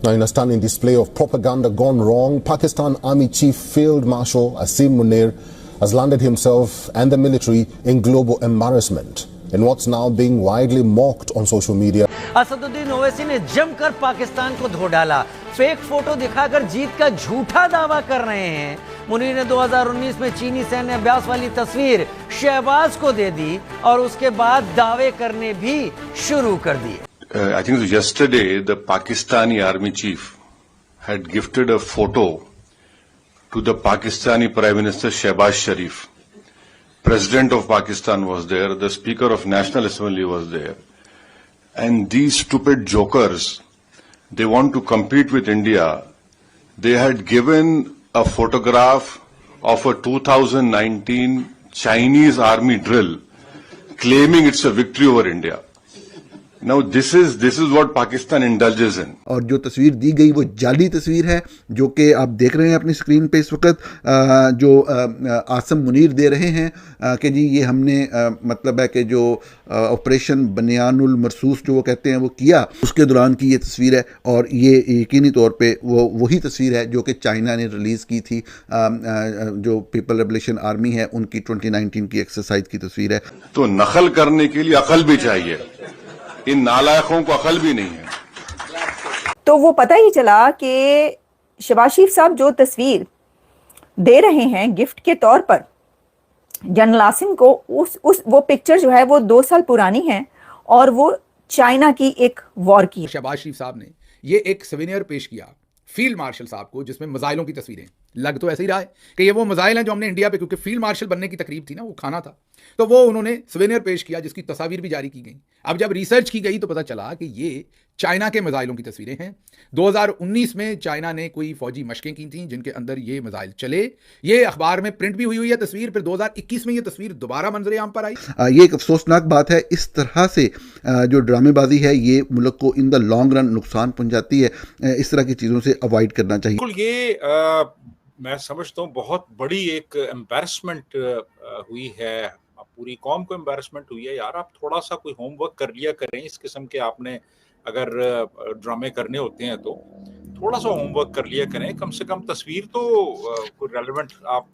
Now, in a stunning display of propaganda gone wrong, Pakistan Army Chief Field Marshal Asim Munir has landed himself and the military in global embarrassment in what's now being widely mocked on social media. Asaduddin Owaisi ने जमकर पाकिस्तान को धो डाला। Fake photo दिखाकर जीत का झूठा दावा कर रहे हैं। मुनीर ने 2019 में चीनी सैन्य अभ्यास वाली तस्वीर शहबाज को दे दी और उसके बाद दावे करने भी शुरू कर दिए। I think yesterday the Pakistani army chief had gifted a photo to the Pakistani Prime Minister Shehbaz Sharif. President of Pakistan was there, the Speaker of National Assembly was there. And these stupid jokers, they want to compete with India. They had given a photograph of a 2019 Chinese army drill, claiming it's a victory over India. Now this is what Pakistan indulges in. और जो तस्वीर दी गई वो जाली तस्वीर है जो कि आप देख रहे हैं अपनी स्क्रीन पे इस वक्त, जो आसम मुनीर दे रहे हैं कि जी ये हमने मतलब है कि जो ऑपरेशन बनियानुल मरसूस जो वो कहते हैं वो किया, उसके दौरान की ये तस्वीर है। और ये यकीनी तौर पे वो वही तस्वीर है जो कि चाइना ने रिलीज़ की थी, जो पीपल लिबरेशन आर्मी है उनकी 2019 की एक्सरसाइज की तस्वीर है। तो नकल करने के लिए अकल भी चाहिए, इन नालायकों को अकल भी नहीं है। तो वो पता ही चला कि शहबाज शरीफ साहब जो तस्वीर दे रहे हैं गिफ्ट के तौर पर जनरल आसिम को, वो पिक्चर जो है वो 2 साल पुरानी है और वो चाइना की एक वॉर की। शहबाज शरीफ साहब ने ये एक सवेनियर पेश किया फील्ड मार्शल साहब को जिसमें मिसाइलों की तस्वीरें, लग तो ऐसे ही रहा है कि ये वो मिसाइल हैं जो हमने इंडिया पे, क्योंकि फील्ड मार्शल बनने की तकरीब थी ना, वो खाना था, तो वो उन्होंने सवेनियर पेश किया जिसकी तस्वीर भी जारी की गई। अब जब रिसर्च की गई तो पता चला कि ये चाइना के मिसाइलों की तस्वीरें हैं। 2019 में चाइना ने कोई फौजी मशकें की थी जिनके अंदर ये मिसाइल चले, ये अखबार में प्रिंट भी हुई है तस्वीर। फिर 2021 में ये तस्वीर दोबारा मंजरे आम पर आई। ये एक अफसोसनाक बात है। इस तरह से जो ड्रामेबाजी है ये मुल्क को इन द लॉन्ग रन नुकसान पहुंचाती है। इस तरह की चीज़ों से अवॉइड करना चाहिए। बिल्कुल, ये मैं समझता हूँ बहुत बड़ी एक एम्बैरसमेंट हुई है, पूरी कौम को एम्बैरसमेंट हुई है। यार आप थोड़ा सा कोई होमवर्क कर लिया करें, इस किस्म के आपने अगर ड्रामे करने होते हैं तो थोड़ा सा होमवर्क कर लिया करें। कम से कम तस्वीर तो कोई रेलेवेंट आप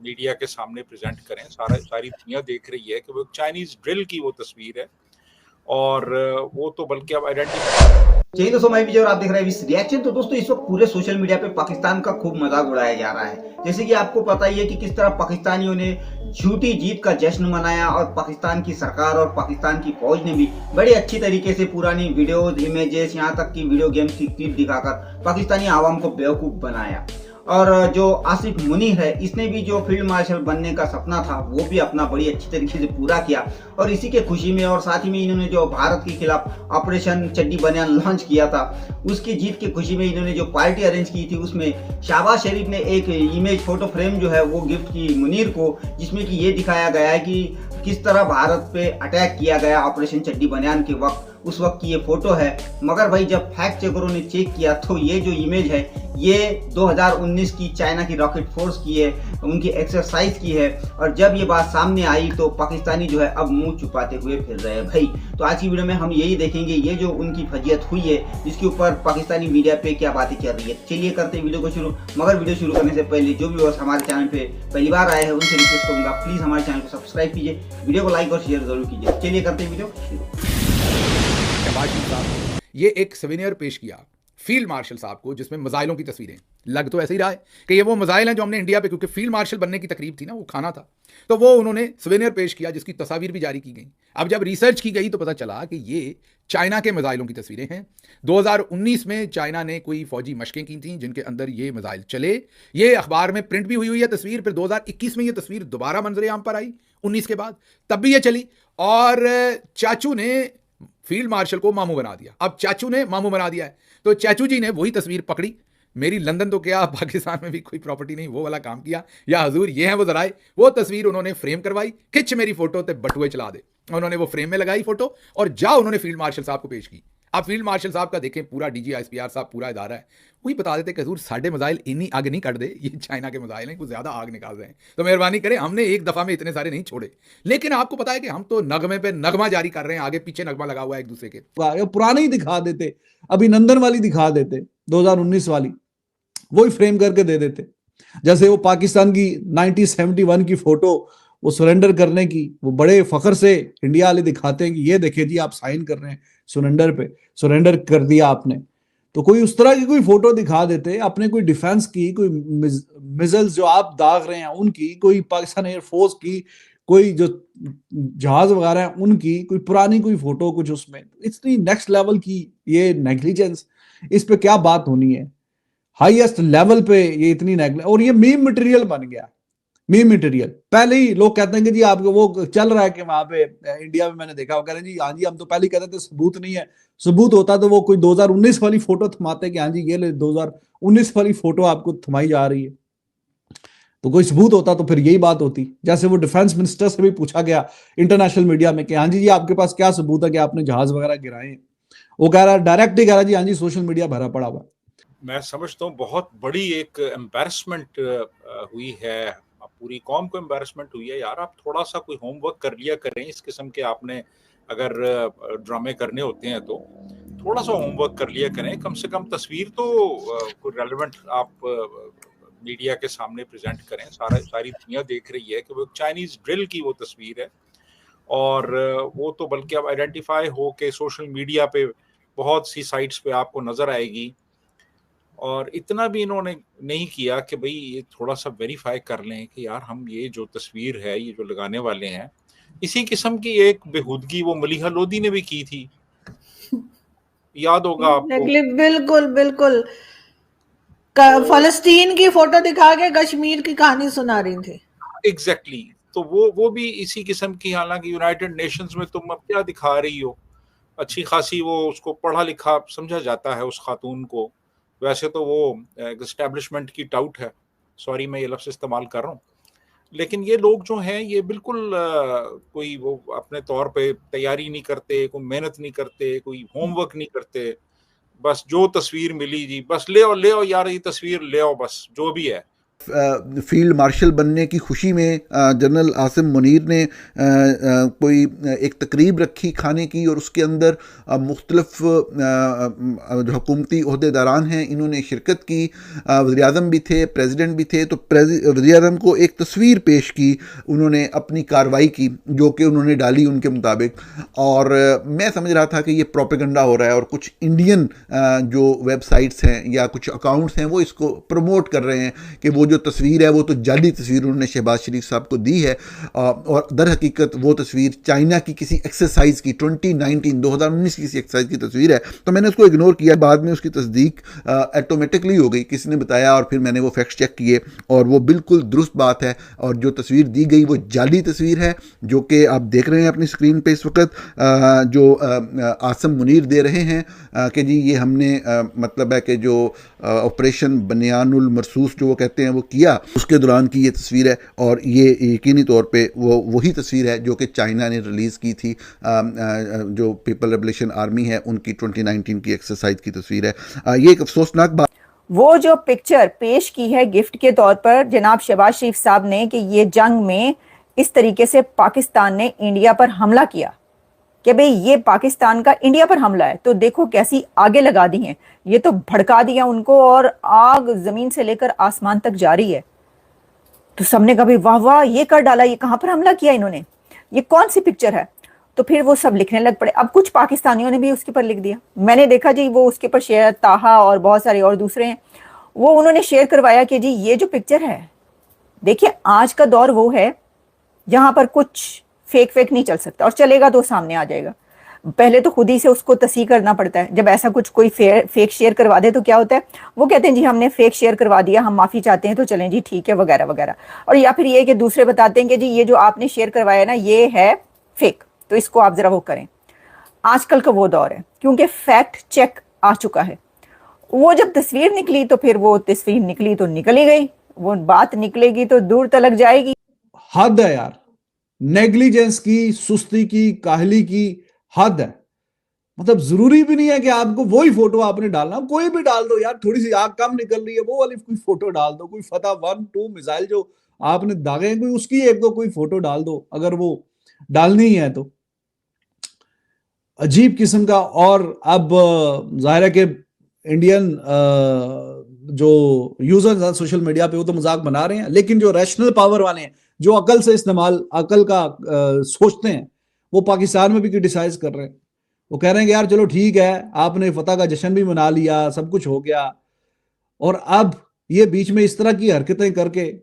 मीडिया के सामने प्रेजेंट करें। सारी दुनिया देख रही है कि वो चाइनीज ड्रिल की वो तस्वीर है और वो तो बल्कि अब आइडेंटिफाई। चलिए दोस्तों, मैं विजय और आप देख रहे हैं विस रिएक्शन। तो दोस्तों इस वक्त पूरे सोशल मीडिया पे पाकिस्तान का खूब मजाक उड़ाया जा रहा है। जैसे कि आपको पता ही है कि किस तरह पाकिस्तानियों ने झूठी जीत का जश्न मनाया और पाकिस्तान की सरकार और पाकिस्तान की फौज ने भी बड़े अच्छी तरीके से पुरानी वीडियोज, इमेजेस, यहाँ तक कि वीडियो गेम्स की क्लिप दिखाकर पाकिस्तानी आवाम को बेवकूफ बनाया। और जो आसिफ मुनीर है, इसने भी जो फील्ड मार्शल बनने का सपना था वो भी अपना बड़ी अच्छी तरीके से पूरा किया। और इसी के खुशी में और साथ ही में इन्होंने जो भारत के खिलाफ ऑपरेशन चड्डी बनियान लॉन्च किया था, उसकी जीत की खुशी में इन्होंने जो पार्टी अरेंज की थी उसमें शहबाज शरीफ ने एक इमेज फोटो फ्रेम जो है वो गिफ्ट की मुनीर को, जिसमें कि ये दिखाया गया है कि किस तरह भारत पे अटैक किया गया ऑपरेशन चड्डी बनियान के वक्त। उस वक्त की ये फोटो है। मगर भाई जब फैक्ट चेकरों ने चेक किया तो ये जो इमेज है ये 2019 की चाइना की रॉकेट फोर्स की है, उनकी एक्सरसाइज की है। और जब ये बात सामने आई तो पाकिस्तानी जो है अब मुंह छुपाते हुए फिर रहे हैं भाई। तो आज की वीडियो में हम यही देखेंगे ये जो उनकी फजियत हुई है, जिसके ऊपर पाकिस्तानी मीडिया पे क्या बातें चल रही है। चलिए करते हैं वीडियो को शुरू। मगर वीडियो शुरू करने से पहले जो भी हमारे चैनल पे पहली बार आए हैं उनसे रिक्वेस्ट करूंगा, प्लीज हमारे चैनल को सब्सक्राइब कीजिए, वीडियो को लाइक और शेयर जरूर कीजिए। चलिए करते हैं वीडियो शुरू। ये एक सवेनियर पेश किया फील्ड मार्शल साहब को जिसमें मिसाइलों की तस्वीरें, लग तो ऐसे ही रहा है कि ये वो मिसाइल हैं जो हमने इंडिया पे, क्योंकि फील्ड मार्शल बनने की तकरीब थी ना, वो खाना था, तो वो उन्होंने सवेनियर पेश किया जिसकी तस्वीर भी जारी की गई। अब जब रिसर्च की गई तो पता चला कि ये चाइना के मिसाइलों की तस्वीरें हैं। 2019 में चाइना ने कोई फौजी मशकें की थी जिनके अंदर ये मिसाइल चले, ये अखबार में प्रिंट भी हुई है तस्वीर। फिर 2021 में ये तस्वीर दोबारा मंजरे आम पर आई 19 के बाद, तब भी ये चली और चाचू ने फील्ड मार्शल को मामू बना दिया। अब चाचू ने मामू बना दिया है तो चाचू जी ने वही तस्वीर पकड़ी, मेरी लंदन तो क्या पाकिस्तान में भी कोई प्रॉपर्टी नहीं, वो वाला काम किया, या हजूर ये हैं वो जराए, वो तस्वीर उन्होंने फ्रेम करवाई, खिंच मेरी फोटो ते बटुए चला दे, उन्होंने वो फ्रेम में लगाई फोटो और जा उन्होंने फील्ड मार्शल साहब को पेश की। आप फील्ड मार्शल साहब का देखें, पूरा DGISPR साहब पूरा इदारा है, वही बता देते कि हजूर साढ़े मिसाइल इन्हीं आग नहीं कर दे, ये चाइना के मिसाइल हैं, कुछ ज़्यादा आग निकाल रहे हैं, तो मेहरबानी करें, हमने एक दफ़ा में इतने सारे नहीं छोड़े। लेकिन आपको पता है कि हम तो नगमे पे नगमा जारी कर रहे हैं, आगे पीछे नगमा लगा हुआ है एक दूसरे के। पुराने ही दिखा देते, अभिनंदन वाली दिखा देते, 2019 वाली वही फ्रेम करके दे देते। जैसे वो पाकिस्तान की 1971 की फोटो, वो सरेंडर करने की, वो बड़े फखर से इंडिया वाले दिखाते हैं कि ये देखिए जी आप साइन कर रहे हैं सरेंडर पे, सरेंडर कर दिया आपने। तो कोई उस तरह की कोई फोटो दिखा देते, अपने कोई डिफेंस की, कोई मिसाइल्स जो आप दाग रहे हैं उनकी, कोई पाकिस्तान एयरफोर्स की, कोई जो जहाज वगैरह हैं उनकी, कोई पुरानी कोई फोटो कुछ उसमें, इतनी नेक्स्ट लेवल की ये नेग्लिजेंस, इस पे क्या बात होनी है? हाईएस्ट लेवल पे ये इतनी नेग्लिजेंस, और ये मीम मटेरियल बन गया, मीम मटेरियल। पहले ही लोग कहते हैं कि जी आपको वो चल रहा है कि वहां पे इंडिया में, मैंने देखा वो कह रहे हैं जी हाँ जी हम तो पहले ही कहते थे सबूत नहीं है, सबूत होता तो वो कोई 2019 वाली फोटो थमाते कि हाँ जी ये ले 2019 वाली फोटो आपको थमाई जा रही है, तो कोई सबूत होता तो फिर यही बात होती। जैसे वो डिफेंस मिनिस्टर से भी पूछा गया इंटरनेशनल मीडिया में कि हाँ जी आपके पास क्या सबूत है कि आपने जहाज वगैरह गिराए, वो कह रहा डायरेक्ट ही कह रहा जी हाँ जी सोशल मीडिया भरा पड़ा हुआ। मैं समझता हूँ बहुत बड़ी एक एम्बैरसमेंट हुई है, पूरी कौम को एम्बैरसमेंट हुई है। यार आप थोड़ा सा कोई होमवर्क कर लिया करें, इस किस्म के आपने अगर ड्रामे करने होते हैं तो थोड़ा सा होमवर्क कर लिया करें, कम से कम तस्वीर तो कोई रेलेवेंट आप मीडिया के सामने प्रेजेंट करें। सारी दुनिया देख रही है कि वो चाइनीज ड्रिल की वो तस्वीर है, और वो तो बल्कि अब आइडेंटिफाई हो के सोशल मीडिया पे बहुत सी साइट्स पे आपको नजर आएगी। और इतना भी इन्होंने नहीं किया कि भाई ये थोड़ा सा वेरीफाई कर लें कि यार हम ये जो तस्वीर है, ये जो लगाने वाले हैं, इसी किस्म की एक बेहूदगी वो मलिहा लोधी ने भी की थी, याद होगा आपको। बिल्कुल बिल्कुल, फलस्तीन की फोटो दिखा के कश्मीर की कहानी सुना रही थी। एग्जैक्टली तो वो भी इसी किस्म की, हालांकि यूनाइटेड नेशंस में तुम अब क्या दिखा रही हो, अच्छी खासी वो उसको पढ़ा लिखा समझा जाता है उस खातून को, वैसे तो वो एस्टेब्लिशमेंट की टाउट है, सॉरी मैं ये लफ्ज़ इस्तेमाल कर रहा हूँ, लेकिन ये लोग जो हैं ये बिल्कुल कोई वो अपने तौर पे तैयारी नहीं करते, कोई मेहनत नहीं करते, कोई होमवर्क नहीं करते, बस जो तस्वीर मिली जी बस ले आओ यार, ये तस्वीर ले आओ, बस जो भी है। फील्ड मार्शल बनने की खुशी में जनरल आसिम मुनीर ने कोई एक तकरीब रखी खाने की, और उसके अंदर मुख्तलिफ जो हुकूमती अहदेदारान हैं इन्होंने शिरकत की, वज़ीर-ए-आज़म भी थे, प्रेसिडेंट भी थे। तो वज़ीर-ए-आज़म को एक तस्वीर पेश की उन्होंने, अपनी कार्रवाई की जो कि उन्होंने डाली उनके मुताबिक, और मैं समझ रहा था कि ये प्रोपेगेंडा हो रहा है, और कुछ इंडियन जो वेबसाइट्स हैं या कुछ अकाउंट्स हैं वो इसको प्रमोट कर रहे हैं कि वो जो तस्वीर है वो तो जाली तस्वीर उन्होंने शहबाज शरीफ साहब को दी है, और दर हकीकत वो तस्वीर चाइना की किसी एक्सरसाइज की 2019 की किसी एक्सरसाइज की तस्वीर है। तो मैंने उसको इग्नोर किया, बाद में उसकी तस्दीक ऑटोमेटिकली हो गई, किसी ने बताया और फिर मैंने वो फैक्ट चेक किए, और वो बिल्कुल दुरुस्त बात है। और जो तस्वीर दी गई वो जाली तस्वीर है, जो कि आप देख रहे हैं अपनी स्क्रीन पे इस वक्त, जो आसिम मुनीर दे रहे हैं कि जी ये हमने मतलब है कि जो ऑपरेशन बनियानुल मरसूस जो वो कहते हैं वो किया, उसके दौरान की ये तस्वीर है, और ये यकीनी तौर पे वो वही तस्वीर है जो कि चाइना ने रिलीज़ की थी, जो पीपल लिबरेशन आर्मी है उनकी 2019 की एक्सरसाइज की तस्वीर है। ये एक अफसोसनाक बात, वो जो पिक्चर पेश की है गिफ्ट के तौर पर जनाब शहबाज शरीफ साहब ने कि ये जंग में इस तरीके से पाकिस्तान ने इंडिया पर हमला किया कि भाई ये पाकिस्तान का इंडिया पर हमला है, तो देखो कैसी आगे लगा दी हैं, ये तो भड़का दिया उनको, और आग जमीन से लेकर आसमान तक जारी है। तो सबने कहा भाई वाह वाह ये कर डाला, ये कहां पर हमला किया इन्होंने, ये कौन सी पिक्चर है। तो फिर वो सब लिखने लग पड़े। अब कुछ पाकिस्तानियों ने भी उसके ऊपर लिख दिया, मैंने देखा जी वो उसके ऊपर शेयर, ताहा और बहुत सारे और दूसरे हैं, वो उन्होंने शेयर करवाया कि जी ये जो पिक्चर है, देखिए आज का दौर वो है जहां पर कुछ फेक नहीं चल सकता, और चलेगा तो सामने आ जाएगा। पहले तो खुद ही से उसको तस्हीह करना पड़ता है। जब ऐसा कुछ कोई फेक शेयर करवा दे तो क्या होता है, वो कहते हैं जी हमने फेक शेयर करवा दिया, हम माफी चाहते हैं, तो चलें जी ठीक है वगैरह वगैरह। और या फिर ये कि दूसरे बताते हैं कि जी ये जो आपने शेयर करवाया ना ये है फेक, तो इसको आप जरा वो करें। आजकल का वो दौर है क्योंकि फैक्ट चेक आ चुका है। वो जब तस्वीर निकली तो फिर वो तस्वीर निकली तो निकल ही गई, वो बात निकलेगी तो दूर तलक जाएगी। हद है यार, नेग्लिजेंस की, सुस्ती की, काहली की हद है। मतलब जरूरी भी नहीं है कि आपको वही फोटो आपने डालना, कोई भी डाल दो यार, थोड़ी सी आग कम निकल रही है वो वाली कोई फोटो डाल दो, कोई फतह 1-2 मिसाइल जो आपने दागे हैं कोई उसकी एक दो कोई फोटो डाल दो अगर वो डालनी ही है तो। अजीब किस्म का। और अब जाहिर है कि इंडियन जो यूजर्स हैं सोशल मीडिया पे वो तो मजाक बना रहे हैं, लेकिन जो रैशनल पावर वाले हैं जो अकल से इस्तेमाल अकल का सोचते हैं वो पाकिस्तान में भी क्रिटिसाइज कर रहे हैं। वो कह रहे हैं कि यार चलो ठीक है आपने फतह का जश्न भी मना लिया, सब कुछ हो गया, और अब ये बीच में इस तरह की हरकतें करके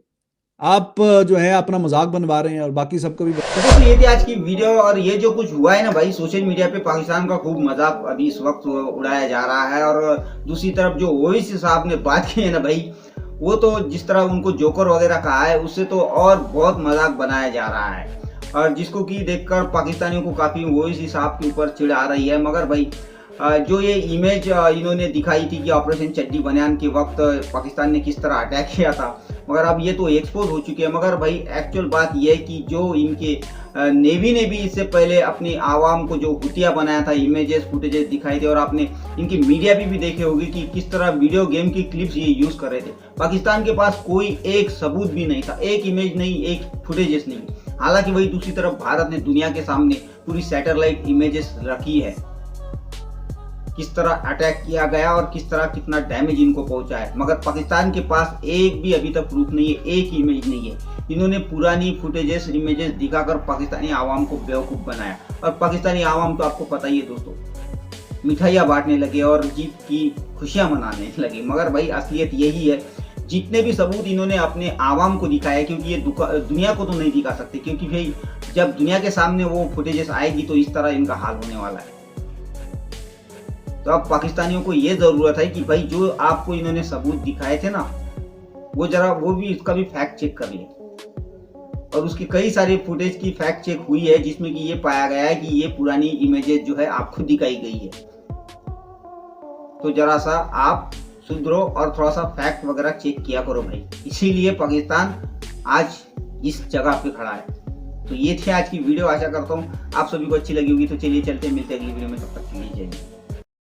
आप जो है अपना मजाक बनवा रहे हैं और बाकी सबको भी। तो ये थी आज की वीडियो, और ये जो कुछ हुआ है ना भाई सोशल मीडिया पे पाकिस्तान का खूब मजाक अभी इस वक्त उड़ाया जा रहा है। और दूसरी तरफ जो ओवैसी साहब ने बात की है ना भाई, वो तो जिस तरह उनको जोकर वगैरह कहा है उससे तो और बहुत मजाक बनाया जा रहा है, और जिसको कि देखकर पाकिस्तानियों को काफी ओवैसी साहब के ऊपर चिढ़ आ रही है। मगर भाई जो ये इमेज इन्होंने दिखाई थी कि ऑपरेशन चड्डी बनियान के वक्त पाकिस्तान ने किस तरह अटैक किया था, मगर अब ये तो एक्सपोज हो चुके हैं। मगर भाई एक्चुअल बात ये है कि जो इनके नेवी ने भी इससे पहले अपनी आवाम को जो हुतिया बनाया था, इमेजेस फुटेजेस दिखाई थे, और आपने इनकी मीडिया भी देखे होंगे कि किस तरह वीडियो गेम की क्लिप्स ये यूज कर रहे थे। पाकिस्तान के पास कोई एक सबूत भी नहीं था, एक इमेज नहीं, एक फुटेजेस नहीं। हालांकि वही दूसरी तरफ भारत ने दुनिया के सामने पूरी सैटेलाइट इमेजेस रखी है, किस तरह अटैक किया गया और किस तरह कितना डैमेज इनको पहुंचा है। मगर पाकिस्तान के पास एक भी अभी तक प्रूफ नहीं है, एक इमेज नहीं है। इन्होंने पुरानी फुटेजेस इमेजेस दिखाकर पाकिस्तानी आवाम को बेवकूफ बनाया, और पाकिस्तानी आवाम तो आपको पता ही है दोस्तों, मिठाइयाँ बांटने लगे और जीत की खुशियां मनाने लगे। मगर भाई असलियत यही है, जितने भी सबूत इन्होंने अपने आवाम को दिखाया, क्योंकि ये दुनिया को तो नहीं दिखा सकते, क्योंकि भाई जब दुनिया के सामने वो फुटेजेस आएगी तो इस तरह इनका हाल होने वाला है। तो अब पाकिस्तानियों को ये जरूरत है कि भाई जो आपको इन्होंने सबूत दिखाए थे ना, वो भी इसका भी फैक्ट चेक कर लिए, और उसकी कई सारी फुटेज की फैक्ट चेक हुई है जिसमें कि ये पाया गया है कि ये पुरानी इमेजेस जो है आपको दिखाई गई है। तो जरा सा आप सुधरो और थोड़ा सा फैक्ट वगैरह चेक किया करो भाई, इसीलिए पाकिस्तान आज इस जगह पे खड़ा है। तो ये थी आज की वीडियो, आशा करता हूँ आप सभी को अच्छी लगी होगी। तो चलिए चलते मिलते अगली वीडियो में, तब तक के लिए जय हिंद।